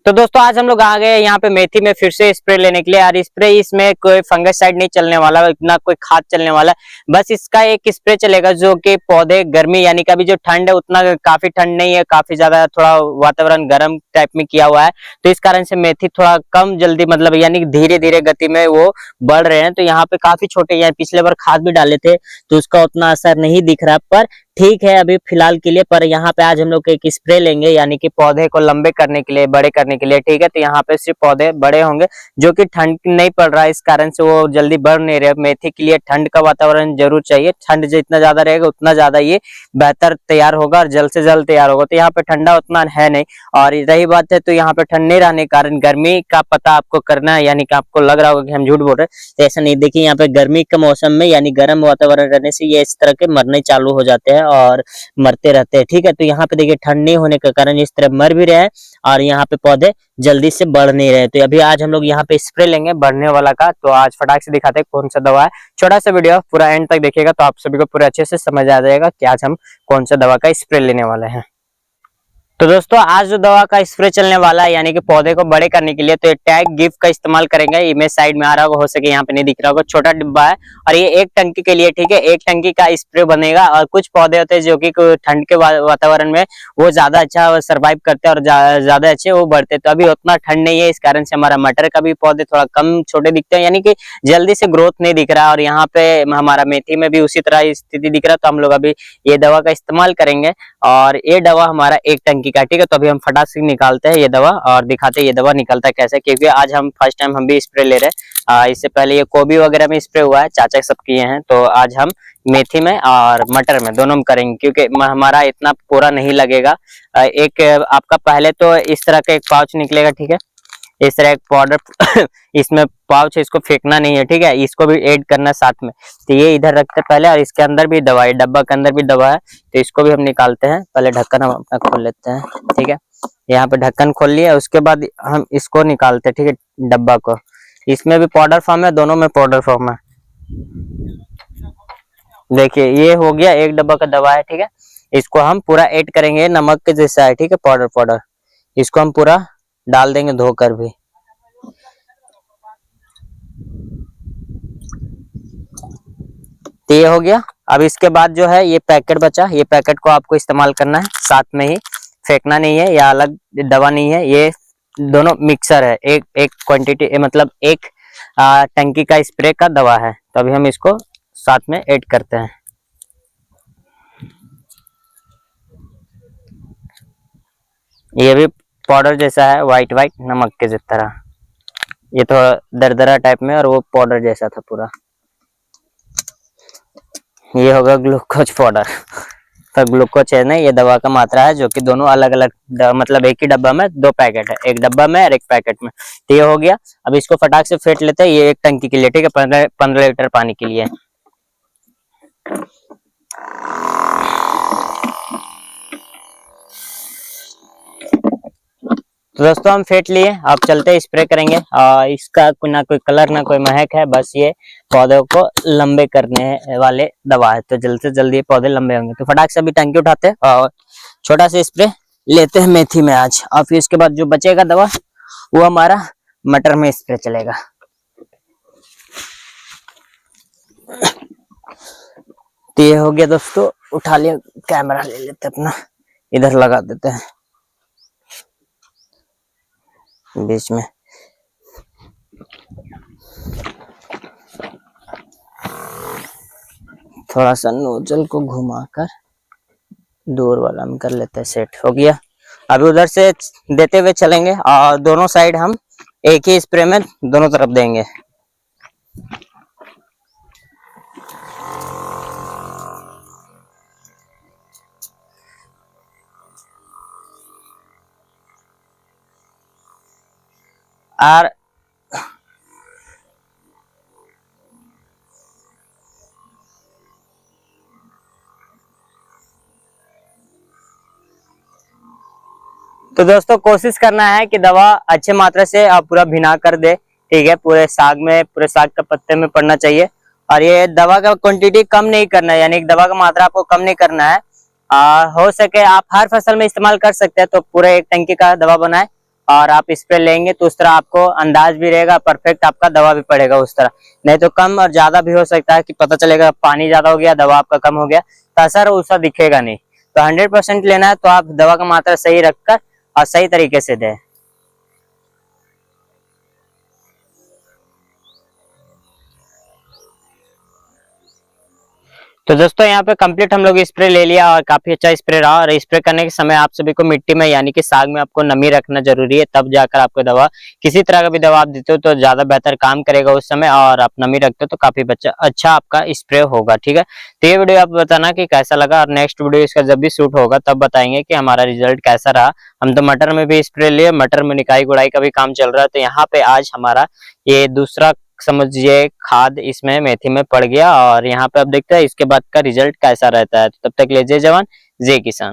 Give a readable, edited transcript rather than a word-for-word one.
तो दोस्तों आज हम लोग आ गए यहाँ पे मेथी में फिर से स्प्रे लेने के लिए। और स्प्रे इसमें कोई फंगससाइड नहीं चलने वाला, इतना कोई खाद चलने वाला, बस इसका एक स्प्रे चलेगा जो कि पौधे गर्मी यानी कि अभी जो ठंड है उतना काफी ठंड नहीं है, काफी ज्यादा थोड़ा वातावरण गर्म टाइप में किया हुआ है। तो इस कारण से मेथी थोड़ा कम जल्दी मतलब यानी धीरे धीरे गति में वो बढ़ रहे हैं। तो यहाँ पे काफी छोटे, यहाँ पिछले बार खाद भी डाले थे तो उसका उतना असर नहीं दिख रहा, पर ठीक है अभी फिलहाल के लिए। पर यहाँ पे आज हम लोग एक स्प्रे लेंगे यानी कि पौधे को लंबे करने के लिए, बड़े करने के लिए, ठीक है। तो यहाँ पे सिर्फ पौधे बड़े होंगे जो कि ठंड नहीं पड़ रहा है, इस कारण से वो जल्दी बढ़ नहीं रहे। मेथी के लिए ठंड का वातावरण जरूर चाहिए, ठंड जितना ज्यादा रहेगा उतना ज्यादा ये बेहतर तैयार होगा और जल्द से जल्द तैयार होगा। तो यहाँ पे ठंडा उतना है नहीं। और रही बात है तो यहाँ पे ठंड नहीं रहने के कारण गर्मी का पता आपको करना है, यानी कि आपको लग रहा होगा कि हम झूठ बोल रहे हैं, तो ऐसा नहीं। देखिए यहाँ पे गर्मी के मौसम में यानी गर्म वातावरण रहने से ये इस तरह के मरने चालू हो जाते हैं और मरते रहते हैं, ठीक है। तो यहाँ पे देखिए ठंड नहीं होने के कारण इस तरह मर भी रहे हैं और यहाँ पे पौधे जल्दी से बढ़ नहीं रहे। तो अभी आज हम लोग यहाँ पे स्प्रे लेंगे बढ़ने वाला का। तो आज फटाक से दिखाते हैं कौन सा दवा है। छोटा सा वीडियो पूरा एंड तक देखिएगा तो आप सभी को पूरा अच्छे से समझ आ जाएगा कि आज हम कौन सा दवा का स्प्रे लेने वाले हैं। तो दोस्तों आज जो दवा का स्प्रे चलने वाला है यानी कि पौधे को बड़े करने के लिए, तो ये टैग गिफ्ट का इस्तेमाल करेंगे। इमेज साइड में आ रहा होगा, हो सके यहाँ पे नहीं दिख रहा होगा, छोटा डिब्बा है और ये एक टंकी के लिए, ठीक है। एक टंकी का स्प्रे बनेगा और कुछ पौधे होते हैं जो कि ठंड के वातावरण में वो ज्यादा अच्छा सर्वाइव करते हैं और ज्यादा अच्छे वो बढ़ते हैं। तो अभी उतना ठंड नहीं है, इस कारण से हमारा मटर का भी पौधे थोड़ा कम छोटे दिखते हैं, यानी कि जल्दी से ग्रोथ नहीं दिख रहा। और यहाँ पे हमारा मेथी में भी उसी तरह स्थिति दिख रहा है। तो हम लोग अभी ये दवा का इस्तेमाल करेंगे और ये दवा हमारा एक टंकी का, ठीक है। तो अभी हम फटाक से निकालते हैं ये दवा और दिखाते हैं ये दवा निकलता है कैसे, क्योंकि आज हम फर्स्ट टाइम हम भी स्प्रे ले रहे हैं। इससे पहले ये गोभी वगैरह में स्प्रे हुआ है, चाचा सब किए हैं। तो आज हम मेथी में और मटर में दोनों में करेंगे, क्योंकि हमारा इतना पूरा नहीं लगेगा। एक आपका पहले तो इस तरह का एक पाउच निकलेगा, ठीक है। इस तरह एक पाउडर इसमें पाउच है, इसको फेंकना नहीं है, ठीक है। इसको भी ऐड करना साथ में। तो ये इधर रखते हैं पहले और इसके अंदर भी दवा है, डब्बा के अंदर भी दवा है। तो इसको भी हम निकालते हैं, पहले ढक्कन हम अपना खोल लेते हैं, ठीक है। यहाँ पे ढक्कन खोल लिया, उसके बाद हम इसको निकालते हैं, ठीक है, डब्बा को। इसमें भी पाउडर फॉर्म है, दोनों में पाउडर फॉर्म है। देखिए ये हो गया, एक डब्बा का दवा है, ठीक है। इसको हम पूरा ऐड करेंगे, नमक के जैसा है, ठीक है, पाउडर। इसको हम पूरा डाल देंगे धोकर भी। तो ये हो गया। अब इसके बाद जो है ये पैकेट बचा, ये पैकेट को आपको इस्तेमाल करना है साथ में ही, फेंकना नहीं है या अलग दवा नहीं है। ये दोनों मिक्सर है, एक क्वांटिटी मतलब एक टंकी का स्प्रे का दवा है। तो अभी हम इसको साथ में ऐड करते हैं। ये भी पाउडर जैसा है, व्हाइट नमक के तरह। ये थोड़ा दरदरा टाइप में और वो पाउडर जैसा था पूरा। ये होगा ग्लूकोज पाउडर। तो ग्लूकोज है ना, ये दवा का मात्रा है जो कि दोनों अलग अलग मतलब एक ही डब्बा में दो पैकेट है, एक डब्बा में और एक पैकेट में। तो ये हो गया। अब इसको फटाक से फेंट लेते हैं, ये एक टंकी के लिए, ठीक है, 15 लीटर पानी के लिए। तो दोस्तों हम फेंट लिए, अब चलते स्प्रे करेंगे। इसका ना कोई कलर ना कोई महक है, बस ये पौधों को लंबे करने वाले दवा है। तो जल्द से जल्द ये पौधे लंबे होंगे। तो फटाक से अभी टंकी उठाते हैं और छोटा सा स्प्रे लेते हैं मेथी में आज। और फिर इसके बाद जो बचेगा दवा वो हमारा मटर में स्प्रे चलेगा। तो ये हो गया दोस्तों, उठा लिया, कैमरा ले लेते अपना, इधर लगा देते हैं बीच में। थोड़ा सा नोजल को घुमाकर दूर वाला में कर लेते हैं, सेट हो गया। अभी उधर से देते हुए चलेंगे और दोनों साइड हम एक ही स्प्रे में दोनों तरफ देंगे। और तो दोस्तों कोशिश करना है कि दवा अच्छे मात्रा से आप पूरा भिना कर दे, ठीक है। पूरे साग का पत्ते में पड़ना चाहिए। और ये दवा का क्वांटिटी कम नहीं करना है, यानी कि दवा का मात्रा आपको कम नहीं करना है। हो सके आप हर फसल में इस्तेमाल कर सकते हैं। तो पूरे एक टंकी का दवा बनाए और आप स्प्रे लेंगे तो उस तरह आपको अंदाज भी रहेगा, परफेक्ट आपका दवा भी पड़ेगा उस तरह। नहीं तो कम और ज्यादा भी हो सकता है कि पता चलेगा पानी ज्यादा हो गया, दवा आपका कम हो गया, तो असर उसका दिखेगा नहीं। तो 100% लेना है तो आप दवा का मात्रा सही रखकर और सही तरीके से दें। तो दोस्तों यहाँ पे कंप्लीट हम लोग स्प्रे ले लिया और काफी अच्छा स्प्रे रहा। और स्प्रे करने के समय आप सभी को मिट्टी में यानी कि साग में आपको नमी रखना जरूरी है, तब जाकर आपको दवा, किसी तरह का भी दवा आप देते हो तो ज्यादा बेहतर काम करेगा उस समय। और आप नमी रखते हो तो काफी अच्छा आपका स्प्रे होगा, ठीक है। तो ये वीडियो आप बताना कि कैसा लगा, और नेक्स्ट वीडियो इसका जब भी शूट होगा तब बताएंगे कि हमारा रिजल्ट कैसा रहा। हम तो मटर में भी स्प्रे लिए, मटर में निकाई गुड़ाई का भी काम चल रहा है, तो यहाँ पे आज हमारा ये दूसरा समझिए खाद इसमें मेथी में पड़ गया। और यहाँ पे अब देखते हैं इसके बाद का रिजल्ट कैसा रहता है। तब तक ले जय जवान जय किसान।